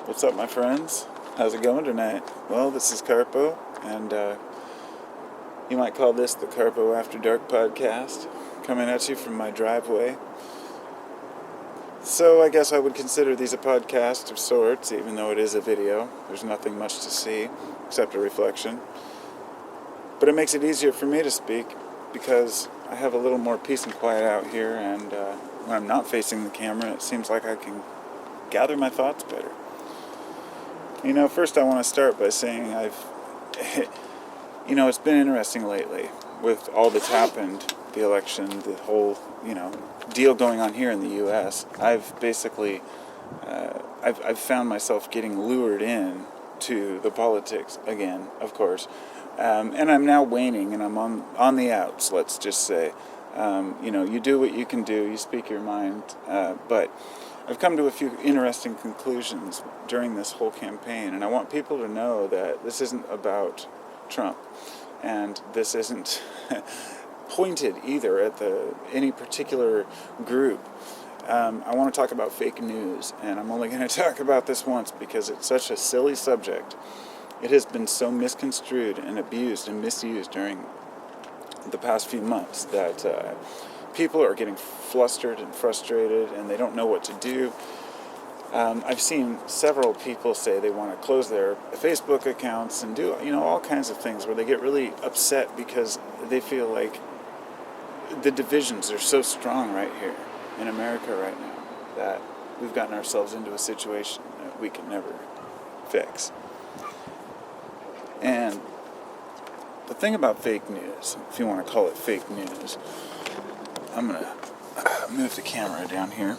What's up, my friends? How's it going tonight? Well, this is Carpo, and you might call this the Carpo After Dark podcast, coming at you from my driveway. So I guess I would consider these a podcast of sorts, even though it is a video. There's nothing much to see, except a reflection. But it makes it easier for me to speak, because I have a little more peace and quiet out here, and when I'm not facing the camera, it seems like I can gather my thoughts better. First I want to start by saying it's been interesting lately with all that's happened, the election, the whole, deal going on here in the U.S. I've basically, I've found myself getting lured in to the politics again, of course, and I'm now waning, and I'm on the outs, let's just say. You do what you can do, you speak your mind, but I've come to a few interesting conclusions during this whole campaign, and I want people to know that this isn't about Trump, and this isn't pointed either at any particular group. I want to talk about fake news, and I'm only going to talk about this once because it's such a silly subject. It has been so misconstrued and abused and misused during the past few months that people are getting flustered and frustrated, and they don't know what to do. I've seen several people say they want to close their Facebook accounts and do all kinds of things where they get really upset because they feel like the divisions are so strong right here in America right now that we've gotten ourselves into a situation that we can never fix. And the thing about fake news, if you want to call it fake news, I'm going to move the camera down here.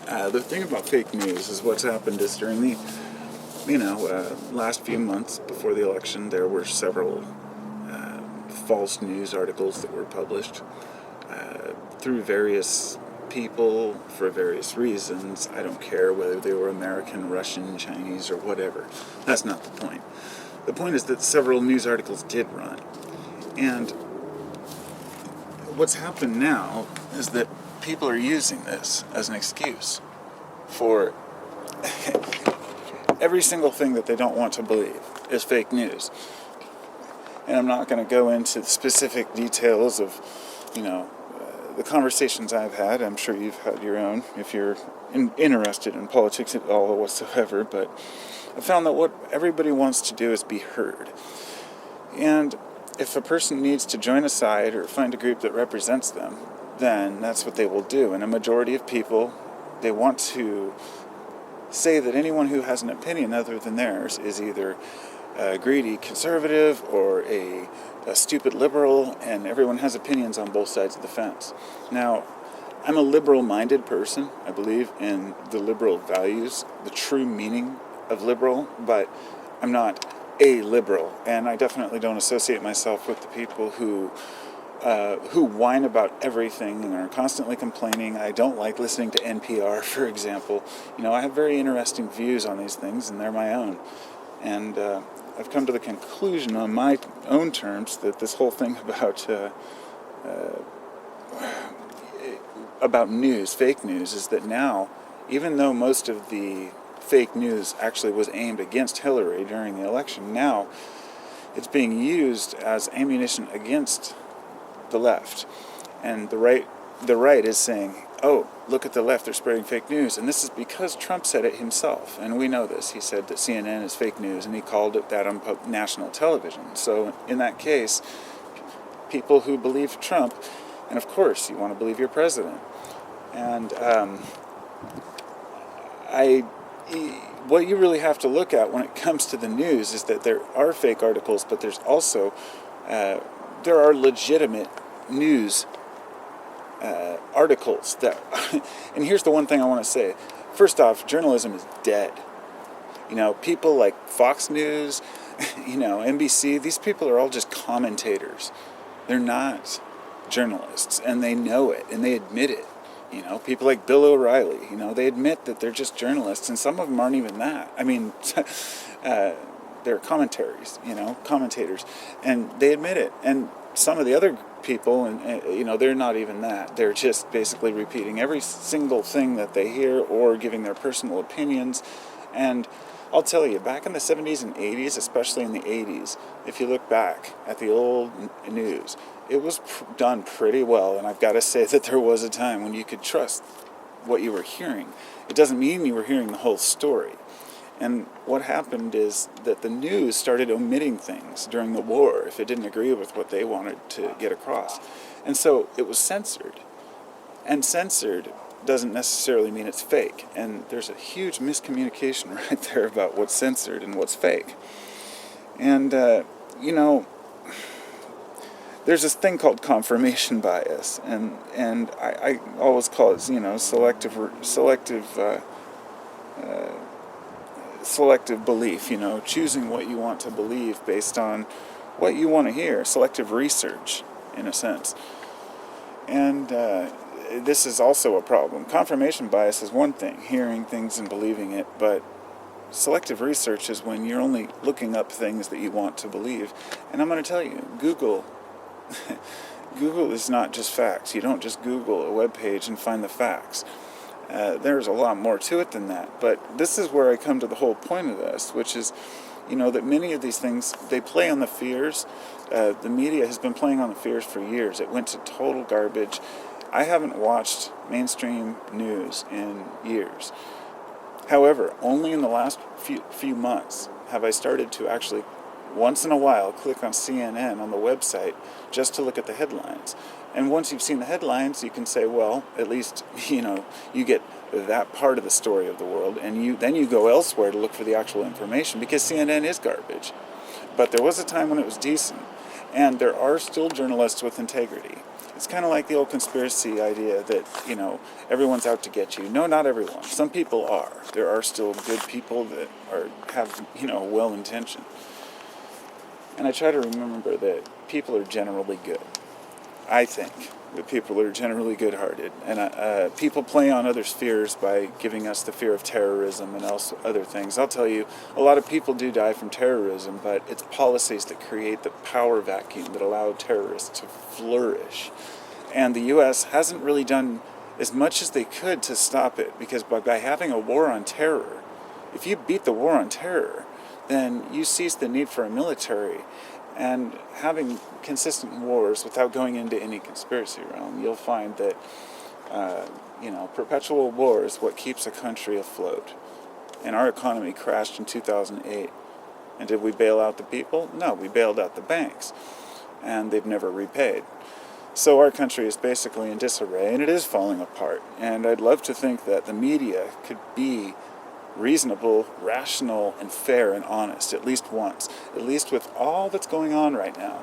The thing about fake news is what's happened is during the, last few months before the election, there were several false news articles that were published through various people for various reasons. I don't care whether they were American, Russian, Chinese, or whatever. That's not the point. The point is that several news articles did run. And what's happened now is that people are using this as an excuse for every single thing that they don't want to believe is fake news. And I'm not going to go into the specific details of, the conversations I've had. I'm sure you've had your own if you're interested in politics at all whatsoever. But I found that what everybody wants to do is be heard. And if a person needs to join a side or find a group that represents them, then that's what they will do. And a majority of people, they want to say that anyone who has an opinion other than theirs is either a greedy conservative or a stupid liberal, and everyone has opinions on both sides of the fence. Now, I'm a liberal-minded person. I believe in the liberal values, the true meaning of liberal, but I'm not a liberal, and I definitely don't associate myself with the people who whine about everything and are constantly complaining. I don't like listening to NPR, for example. I have very interesting views on these things, and they're my own. And I've come to the conclusion on my own terms that this whole thing about news, fake news, is that now, even though most of the fake news actually was aimed against Hillary during the election, now it's being used as ammunition against the left. And the right is saying, oh, look at the left, they're spreading fake news. And this is because Trump said it himself, and we know this. He said that CNN is fake news, and he called it that on national television. So in that case, people who believe Trump, and of course you want to believe your president, and what you really have to look at when it comes to the news is that there are fake articles, but there's also there are legitimate news articles that and here's the one thing I want to say. First off, journalism is dead. People like Fox News, NBC, these people are all just commentators. They're not journalists, and they know it, and they admit it. People like Bill O'Reilly, they admit that they're just journalists, and some of them aren't even that. I mean, they're commentators, and they admit it. And some of the other people, and they're not even that. They're just basically repeating every single thing that they hear or giving their personal opinions. And I'll tell you, back in the 70s and 80s, especially in the 80s, if you look back at the old news, it was done pretty well. And I've got to say that there was a time when you could trust what you were hearing. It doesn't mean you were hearing the whole story. And what happened is that the news started omitting things during the war if it didn't agree with what they wanted to get across. And so it was censored. And censored doesn't necessarily mean it's fake. And there's a huge miscommunication right there about what's censored and what's fake. And, there's this thing called confirmation bias. And I always call it, selective belief, choosing what you want to believe based on what you want to hear. Selective research, in a sense. And this is also a problem. Confirmation bias is one thing, hearing things and believing it, but selective research is when you're only looking up things that you want to believe. And I'm going to tell you, Google is not just facts. You don't just Google a web page and find the facts. There's a lot more to it than that. But this is where I come to the whole point of this, which is, that many of these things, they play on the fears. The media has been playing on the fears for years. It went to total garbage. I haven't watched mainstream news in years. However, only in the last few months have I started to actually, once in a while, click on CNN on the website just to look at the headlines. And once you've seen the headlines, you can say, well, at least, you get that part of the story of the world, and then you go elsewhere to look for the actual information, because CNN is garbage. But there was a time when it was decent, and there are still journalists with integrity. It's kind of like the old conspiracy idea that, everyone's out to get you. No, not everyone. Some people are. There are still good people that have well-intentioned. And I try to remember that people are generally good. I think that people are generally good-hearted. And people play on others' fears by giving us the fear of terrorism and other things. I'll tell you, a lot of people do die from terrorism, but it's policies that create the power vacuum that allow terrorists to flourish. And the U.S. hasn't really done as much as they could to stop it, because by having a war on terror, if you beat the war on terror, then you cease the need for a military. And having consistent wars without going into any conspiracy realm, you'll find that, perpetual war is what keeps a country afloat. And our economy crashed in 2008. And did we bail out the people? No, we bailed out the banks. And they've never repaid. So our country is basically in disarray, and it is falling apart. And I'd love to think that the media could be reasonable, rational, and fair and honest, at least once. At least with all that's going on right now.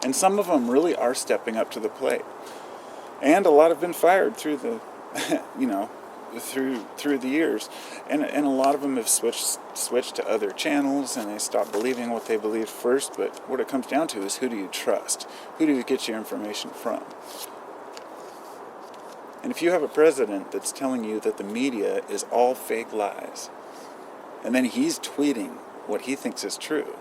And some of them really are stepping up to the plate. And a lot have been fired through the, through the years. And a lot of them have switched to other channels, and they stopped believing what they believed first. But what it comes down to is, who do you trust? Who do you get your information from? And if you have a president that's telling you that the media is all fake lies, and then he's tweeting what he thinks is true,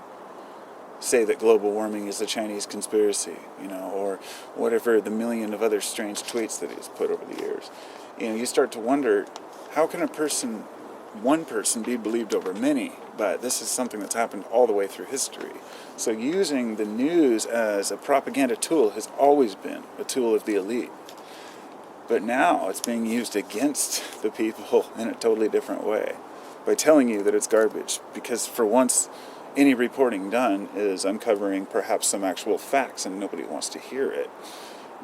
say that global warming is a Chinese conspiracy, or whatever the million of other strange tweets that he's put over the years, you start to wonder, how can one person be believed over many? But this is something that's happened all the way through history. So using the news as a propaganda tool has always been a tool of the elite. But now it's being used against the people in a totally different way, by telling you that it's garbage, because for once any reporting done is uncovering perhaps some actual facts and nobody wants to hear it.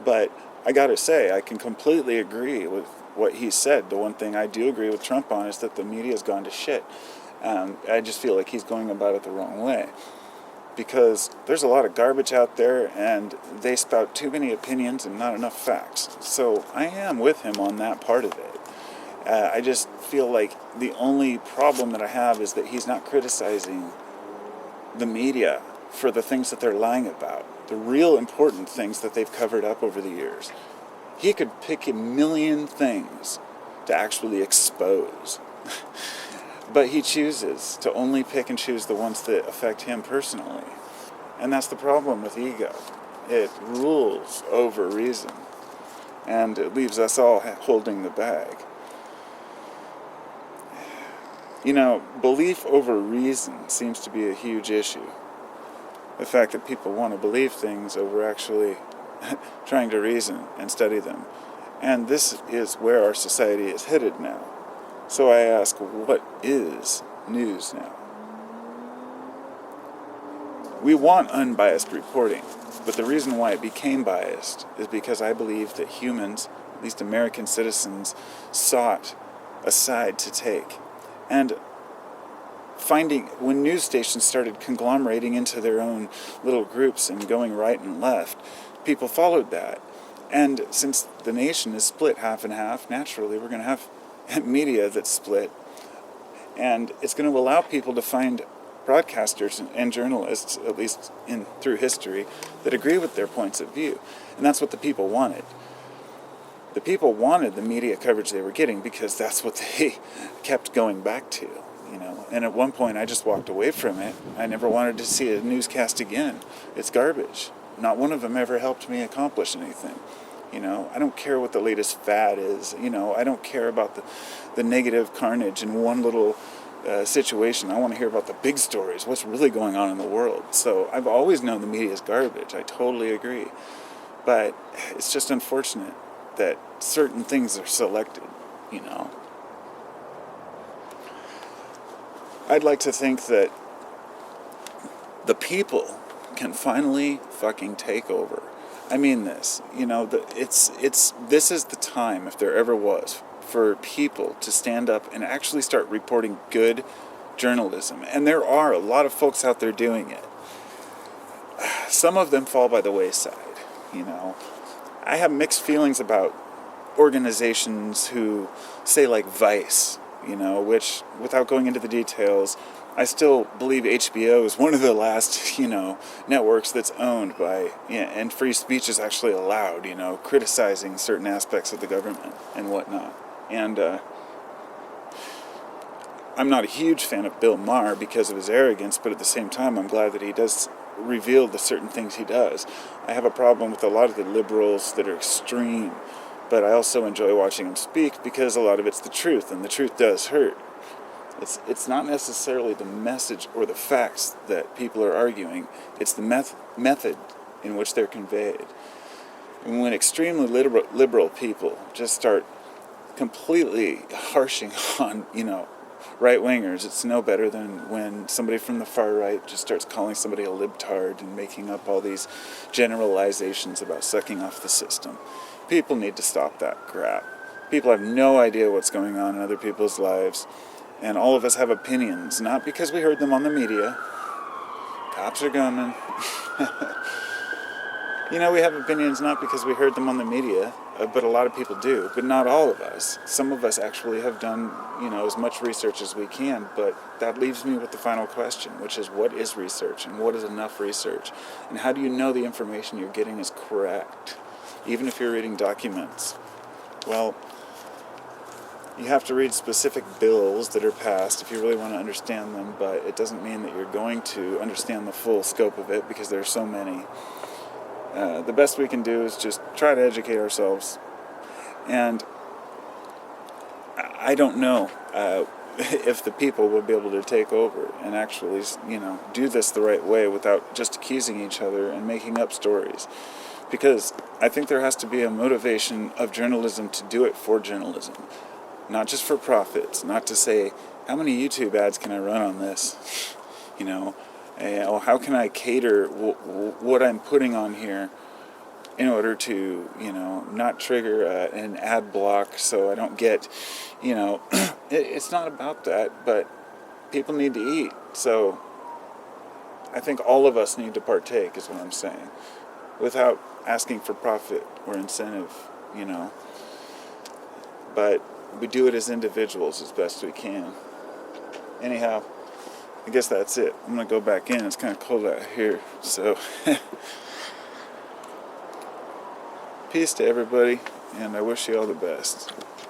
But I gotta say, I can completely agree with what he said. The one thing I do agree with Trump on is that the media's gone to shit. I just feel like he's going about it the wrong way, because there's a lot of garbage out there, and they spout too many opinions and not enough facts. So I am with him on that part of it. I just feel like the only problem that I have is that he's not criticizing the media for the things that they're lying about, the real important things that they've covered up over the years. He could pick a million things to actually expose. But he chooses to only pick and choose the ones that affect him personally. And that's the problem with ego. It rules over reason. And it leaves us all holding the bag. You know, belief over reason seems to be a huge issue. The fact that people want to believe things over actually trying to reason and study them. And this is where our society is headed now. So I ask, what is news now? We want unbiased reporting, but the reason why it became biased is because I believe that humans, at least American citizens, sought a side to take. And when news stations started conglomerating into their own little groups and going right and left, people followed that. And since the nation is split half and half, naturally we're going to have media that's split. And it's going to allow people to find broadcasters and journalists, at least through history, that agree with their points of view. And that's what the people wanted. The people wanted the media coverage they were getting because that's what they kept going back to, you know. And at one point I just walked away from it. I never wanted to see a newscast again. It's garbage. Not one of them ever helped me accomplish anything. You know, I don't care what the latest fad is. You know, I don't care about the negative carnage in one little situation. I want to hear about the big stories, what's really going on in the world. So I've always known the media is garbage. I totally agree. But it's just unfortunate that certain things are selected, you know. I'd like to think that the people can finally fucking take over. I mean this, you know, this is the time, if there ever was, for people to stand up and actually start reporting good journalism. And there are a lot of folks out there doing it. Some of them fall by the wayside, you know. I have mixed feelings about organizations who say like Vice, you know, which, without going into the details, I still believe HBO is one of the last, you know, networks that's owned by, and free speech is actually allowed, you know, criticizing certain aspects of the government and whatnot. And I'm not a huge fan of Bill Maher because of his arrogance, but at the same time, I'm glad that he does reveal the certain things he does. I have a problem with a lot of the liberals that are extreme, but I also enjoy watching them speak because a lot of it's the truth, and the truth does hurt. It's not necessarily the message or the facts that people are arguing. It's the method in which they're conveyed. And when extremely liberal people just start completely harshing on, you know, right-wingers, it's no better than when somebody from the far right just starts calling somebody a libtard and making up all these generalizations about sucking off the system. People need to stop that crap. People have no idea what's going on in other people's lives. And all of us have opinions, not because we heard them on the media. Cops are coming. You know, we have opinions not because we heard them on the media, but a lot of people do, but not all of us. Some of us actually have done, you know, as much research as we can, but that leaves me with the final question, which is, what is research and what is enough research? And how do you know the information you're getting is correct, even if you're reading documents? Well, you have to read specific bills that are passed if you really want to understand them, but it doesn't mean that you're going to understand the full scope of it because there are so many. The best we can do is just try to educate ourselves. And I don't know if the people will be able to take over and actually, you know, do this the right way without just accusing each other and making up stories. Because I think there has to be a motivation of journalism to do it for journalism. Not just for profits, not to say, how many YouTube ads can I run on this? You know, how can I cater what I'm putting on here in order to, you know, not trigger an ad block so I don't get, you know, it's not about that, but people need to eat. So I think all of us need to partake, is what I'm saying, without asking for profit or incentive, you know. But we do it as individuals as best we can. Anyhow, I guess that's it. I'm going to go back in. It's kind of cold out here. So, peace to everybody, and I wish you all the best.